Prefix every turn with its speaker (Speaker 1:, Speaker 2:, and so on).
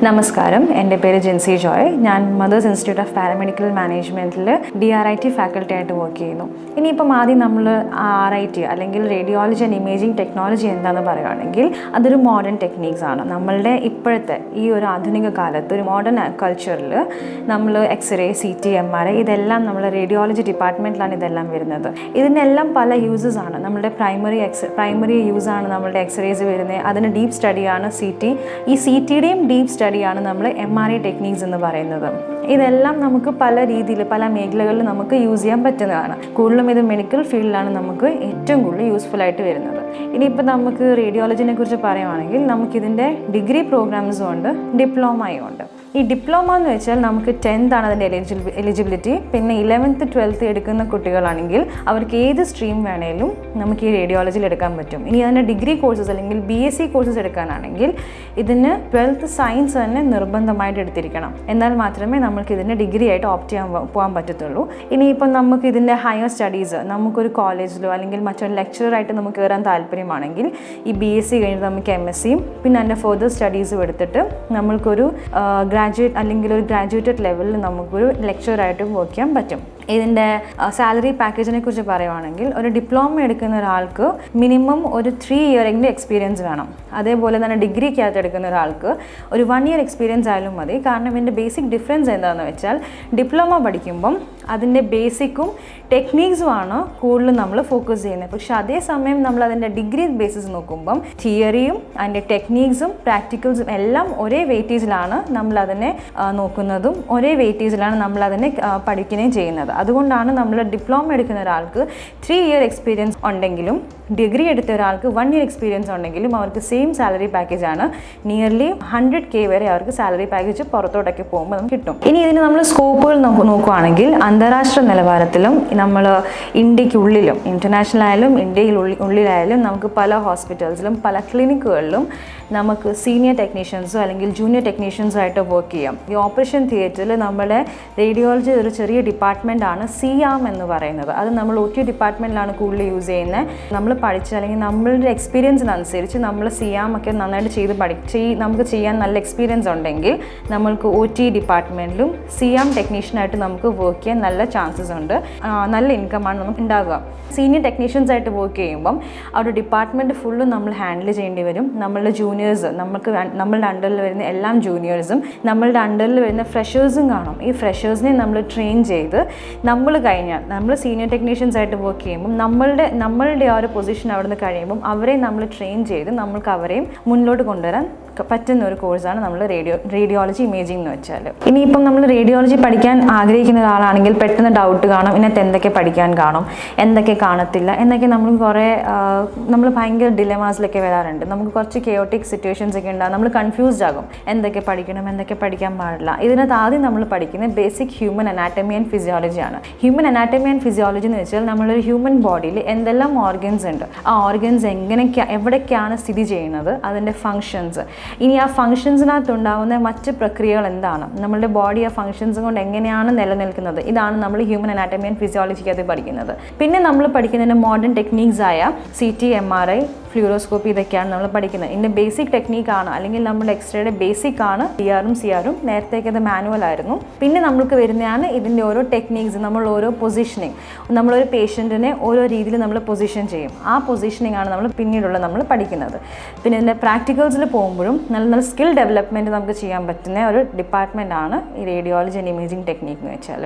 Speaker 1: നമസ്കാരം, എൻ്റെ പേര് ജിൻസി ജോയ്. ഞാൻ മദേഴ്സ് ഇൻസ്റ്റിറ്റ്യൂട്ട് ഓഫ് പാരാമെഡിക്കൽ മാനേജ്മെൻറ്റിൽ DRIT ഫാക്കൽറ്റി ആയിട്ട് വർക്ക് ചെയ്യുന്നു. ഇനിയിപ്പം ആദ്യം നമ്മൾ RIT അല്ലെങ്കിൽ റേഡിയോളജി ആൻഡ് ഇമേജിംഗ് ടെക്നോളജി എന്താണെന്ന് പറയുകയാണെങ്കിൽ അതൊരു മോഡേൺ ടെക്നീക്സ് ആണ്. നമ്മളുടെ ഇപ്പോഴത്തെ ഈ ഒരു ആധുനിക കാലത്ത് ഒരു മോഡേൺ കൾച്ചറിൽ നമ്മൾ എക്സ്റേ, CT, MRI ഇതെല്ലാം നമ്മൾ റേഡിയോളജി ഡിപ്പാർട്ട്മെൻറ്റിലാണ് ഇതെല്ലാം വരുന്നത്. ഇതിനെല്ലാം പല യൂസസ് ആണ്. നമ്മളുടെ പ്രൈമറി യൂസാണ് നമ്മളുടെ എക്സ്റേസ് വരുന്നത്. അതിന് ഡീപ്പ് സ്റ്റഡിയാണ് CT. ഈ CTയുടെയും ഡീപ്പ് സ്റ്റഡിയാണ് നമ്മൾ MRI ടെക്നീക്സ് എന്ന് പറയുന്നത്. ഇതെല്ലാം നമുക്ക് പല രീതിയിൽ പല മേഖലകളിൽ നമുക്ക് യൂസ് ചെയ്യാൻ പറ്റുന്നതാണ്. കൂടുതലും ഇത് മെഡിക്കൽ ഫീൽഡിലാണ് നമുക്ക് ഏറ്റവും കൂടുതൽ യൂസ്ഫുൾ ആയിട്ട് വരുന്നത്. ഇനിയിപ്പോൾ നമുക്ക് റേഡിയോളജിനെ കുറിച്ച് പറയുകയാണെങ്കിൽ നമുക്കിതിൻ്റെ ഡിഗ്രി പ്രോഗ്രാംസും ഉണ്ട്, ഡിപ്ലോമയും ഉണ്ട്. ഈ ഡിപ്ലോമ എന്ന് വെച്ചാൽ നമുക്ക് 10th ആണ് അതിൻ്റെ എലിജിബിലിറ്റി. പിന്നെ 11th 12th എടുക്കുന്ന കുട്ടികളാണെങ്കിൽ അവർക്ക് ഏത് സ്ട്രീം വേണേലും നമുക്ക് ഈ റേഡിയോളജിയിൽ എടുക്കാൻ പറ്റും. ഇനി അതിൻ്റെ ഡിഗ്രി കോഴ്സസ് അല്ലെങ്കിൽ BSc കോഴ്സസ് എടുക്കാനാണെങ്കിൽ ഇതിന് 12th സയൻസ് തന്നെ നിർബന്ധമായിട്ട് എടുത്തിരിക്കണം. എന്നാൽ മാത്രമേ നമുക്ക് ഇതിൻ്റെ ഡിഗ്രി ആയിട്ട് ഓപ്റ്റ് ചെയ്യാൻ പോകാൻ പറ്റത്തുള്ളൂ. ഇനിയിപ്പം നമുക്ക് ഇതിൻ്റെ ഹയർ സ്റ്റഡീസ് നമുക്കൊരു കോളേജിലോ അല്ലെങ്കിൽ മറ്റൊരു ലെക്ചറായിട്ട് നമുക്ക് കയറാൻ താല്പര്യമാണെങ്കിൽ ഈ BSc കഴിഞ്ഞിട്ട് നമുക്ക് MScയും പിന്നെ അതിൻ്റെ ഫർദർ സ്റ്റഡീസും എടുത്തിട്ട് നമ്മൾക്കൊരു ഗ്രാജുവേറ്റ് അല്ലെങ്കിൽ ഒരു ഗ്രാജുവേറ്റഡ് ലെവലിൽ നമുക്കൊരു ലെക്ചറായിട്ട് വർക്ക് ചെയ്യാൻ പറ്റും. ഇതിൻ്റെ സാലറി പാക്കേജിനെ കുറിച്ച് പറയുവാണെങ്കിൽ ഒരു ഡിപ്ലോമ എടുക്കുന്ന ഒരാൾക്ക് മിനിമം ഒരു 3 year എങ്കിലും എക്സ്പീരിയൻസ് വേണം. അതേപോലെ തന്നെ ഡിഗ്രിക്കകത്ത് എടുക്കുന്ന ഒരാൾക്ക് ഒരു 1 year എക്സ്പീരിയൻസ് ആയാലും മതി. കാരണം ഇതിൻ്റെ ബേസിക് ഡിഫറൻസ് എന്താണെന്ന് വെച്ചാൽ ഡിപ്ലോമ പഠിക്കുമ്പം അതിൻ്റെ ബേസിക്കും ടെക്നീക്സുമാണ് കൂടുതലും നമ്മൾ ഫോക്കസ് ചെയ്യുന്നത്. പക്ഷെ അതേസമയം നമ്മൾ അതിൻ്റെ ഡിഗ്രി ബേസിസ് നോക്കുമ്പം തിയറിയും അതിൻ്റെ ടെക്നീക്സും പ്രാക്ടിക്കൽസും എല്ലാം ഒരേ വെയിറ്റേജിലാണ് നമ്മളതിനെ നോക്കുന്നതും ഒരേ വെയിറ്റേജിലാണ് നമ്മളതിനെ പഠിക്കുകയും ചെയ്യുന്നത്. അതുകൊണ്ടാണ് നമ്മൾ ഡിപ്ലോമ എടുക്കുന്ന ഒരാൾക്ക് 3 year എക്സ്പീരിയൻസ് ഉണ്ടെങ്കിലും ഡിഗ്രി എടുത്ത ഒരാൾക്ക് 1 year എക്സ്പീരിയൻസ് ഉണ്ടെങ്കിലും അവർക്ക് സെയിം സാലറി പാക്കേജാണ്. നിയർലി 100K വരെ അവർക്ക് സാലറി പാക്കേജ് പുറത്തോട്ടൊക്കെ പോകുമ്പോൾ നമുക്ക് കിട്ടും. ഇനി ഇതിന് നമ്മൾ സ്കോപ്പുകൾ നോക്കുകയാണെങ്കിൽ അന്താരാഷ്ട്ര നിലവാരത്തിലും നമ്മൾ ഇന്ത്യക്കുള്ളിലും ഇൻ്റർനാഷണൽ ആയാലും ഉള്ളിലായാലും നമുക്ക് പല ഹോസ്പിറ്റൽസിലും പല ക്ലിനിക്കുകളിലും നമുക്ക് സീനിയർ ടെക്നീഷ്യൻസോ അല്ലെങ്കിൽ ജൂനിയർ ടെക്നീഷ്യൻസോ ആയിട്ട് വർക്ക് ചെയ്യാം. ഈ ഓപ്പറേഷൻ തിയേറ്ററിൽ നമ്മുടെ റേഡിയോളജി ഒരു ചെറിയ ഡിപ്പാർട്ട്മെൻറ്റാണ് C-arm എന്ന് പറയുന്നത്. അത് നമ്മൾ OT ഡിപ്പാർട്ട്മെൻറ്റിലാണ് കൂടുതൽ യൂസ് ചെയ്യുന്നത്. നമ്മൾ പഠിച്ച അല്ലെങ്കിൽ നമ്മളുടെ എക്സ്പീരിയൻസിനനുസരിച്ച് നമ്മൾ C-arm ഒക്കെ നന്നായിട്ട് നമുക്ക് ചെയ്യാൻ നല്ല എക്സ്പീരിയൻസ് ഉണ്ടെങ്കിൽ നമ്മൾക്ക് OT ഡിപ്പാർട്ട്മെൻറ്റിലും C-arm ടെക്നീഷ്യനായിട്ട് നമുക്ക് വർക്ക് ചെയ്യാൻ നല്ല ചാൻസസ് ഉണ്ട്. നല്ല ഇൻകമാണ് നമുക്ക് ഉണ്ടാകുക. സീനിയർ ടെക്നീഷ്യൻസ് ആയിട്ട് വർക്ക് ചെയ്യുമ്പം ആ ഒരു ഡിപ്പാർട്ട്മെൻറ്റ് ഫുള്ളും നമ്മൾ ഹാൻഡിൽ ചെയ്യേണ്ടി വരും. നമ്മളുടെ ജൂനിയേഴ്സ് നമ്മളുടെ അണ്ടറിൽ വരുന്ന എല്ലാം ജൂനിയേഴ്സും നമ്മളുടെ അണ്ടറിൽ വരുന്ന ഫ്രഷേഴ്സും കാണും. ഈ ഫ്രഷേഴ്സിനെ നമ്മൾ ട്രെയിൻ ചെയ്ത് നമ്മൾ സീനിയർ ടെക്നീഷ്യൻസ് ആയിട്ട് വർക്ക് ചെയ്യുമ്പം നമ്മളുടെ ആ ഒരു പൊസിഷൻ അവിടെ നിന്ന് കഴിയുമ്പം അവരെ നമ്മൾ ട്രെയിൻ ചെയ്ത് നമ്മൾക്ക് അവരെയും മുന്നോട്ട് കൊണ്ടുവരാൻ പറ്റുന്ന ഒരു കോഴ്സാണ് നമ്മൾ റേഡിയോളജി ഇമേജിംഗ് എന്ന് വെച്ചാൽ. ഇനിയിപ്പം നമ്മൾ റേഡിയോളജി പഠിക്കാൻ ആഗ്രഹിക്കുന്ന ഒരാളാണെങ്കിൽ പെട്ടെന്ന് ഡൗട്ട് കാണും, ഇതിനകത്ത് എന്തൊക്കെ പഠിക്കാൻ കാണും, എന്തൊക്കെ കാണത്തില്ല എന്നൊക്കെ നമ്മൾ ഭയങ്കര ഡിലമാസിലൊക്കെ വരാറുണ്ട്. നമുക്ക് കുറച്ച് കെയോട്ടിക് സിറ്റുവേഷൻസ് ഒക്കെ ഉണ്ടാകും. നമ്മൾ കൺഫ്യൂസ്ഡ് ആകും, എന്തൊക്കെ പഠിക്കണം എന്തൊക്കെ പഠിക്കാൻ പാടില്ല. ഇതിനകത്ത് ആദ്യം നമ്മൾ പഠിക്കുന്നത് ബേസിക് ഹ്യൂമൻ അനാറ്റമി ആൻഡ് ഫിസിയോളജിയാണ്. ഹ്യൂമൻ അനാറ്റമി ആൻഡ് ഫിസിയോളജി എന്ന് വെച്ചാൽ നമ്മളൊരു ഹ്യൂമൻ ബോഡിയിൽ എന്തെല്ലാം ഓർഗൻസ് ഉണ്ട്, ആ ഓർഗൻസ് എവിടേക്കാണ് സ്ഥിതി ചെയ്യുന്നത്, അതിൻ്റെ ഫങ്ഷൻസ്, ഇനി ആ ഫങ്ഷൻസിനകത്തുണ്ടാകുന്ന മറ്റ് പ്രക്രിയകൾ എന്താണ്, നമ്മളുടെ ബോഡി ആ ഫങ്ഷൻസ് കൊണ്ട് എങ്ങനെയാണ് നിലനിൽക്കുന്നത്, ഇതാണ് നമ്മൾ ഹ്യൂമൻ അനാറ്റമി ആൻഡ് ഫിസിയോളജിക്കകത്ത് പഠിക്കുന്നത്. പിന്നെ നമ്മൾ പഠിക്കുന്നതിൻ്റെ മോഡേൺ ടെക്നീക്സ് ആയ CT, MRI, ഫ്ലൂറോസ്കോപ്പി ഇതൊക്കെയാണ് നമ്മൾ പഠിക്കുന്നത്. ഇതിൻ്റെ ബേസിക് ടെക്നീക്കാണ് അല്ലെങ്കിൽ നമ്മുടെ എക്സ്റേയുടെ ബേസിക് ആണ് DR-ഉം CR-ഉം. നേരത്തേക്ക് അത് മാനുവൽ ആയിരുന്നു. പിന്നെ നമ്മൾക്ക് വരുന്നതാണ് ഇതിൻ്റെ ഓരോ ടെക്നീക്സ്, നമ്മൾ ഓരോ പൊസിഷനിങ്, നമ്മളൊരു പേഷ്യൻറ്റിനെ ഓരോ രീതിയിൽ നമ്മൾ പൊസിഷൻ ചെയ്യും. ആ പൊസിഷനിങ് ആണ് നമ്മൾ പഠിക്കുന്നത്. പിന്നെ ഇതിൻ്റെ പ്രാക്ടിക്കൽസിൽ പോകുമ്പോഴും നല്ല സ്കിൽ ഡെവലപ്മെൻറ്റ് നമുക്ക് ചെയ്യാൻ പറ്റുന്ന ഒരു ഡിപ്പാർട്ട്മെൻറ്റാണ് ഈ റേഡിയോളജി ആൻഡ് ഇമേജിംഗ് ടെക്നീക്ക് എന്ന് വെച്ചാൽ.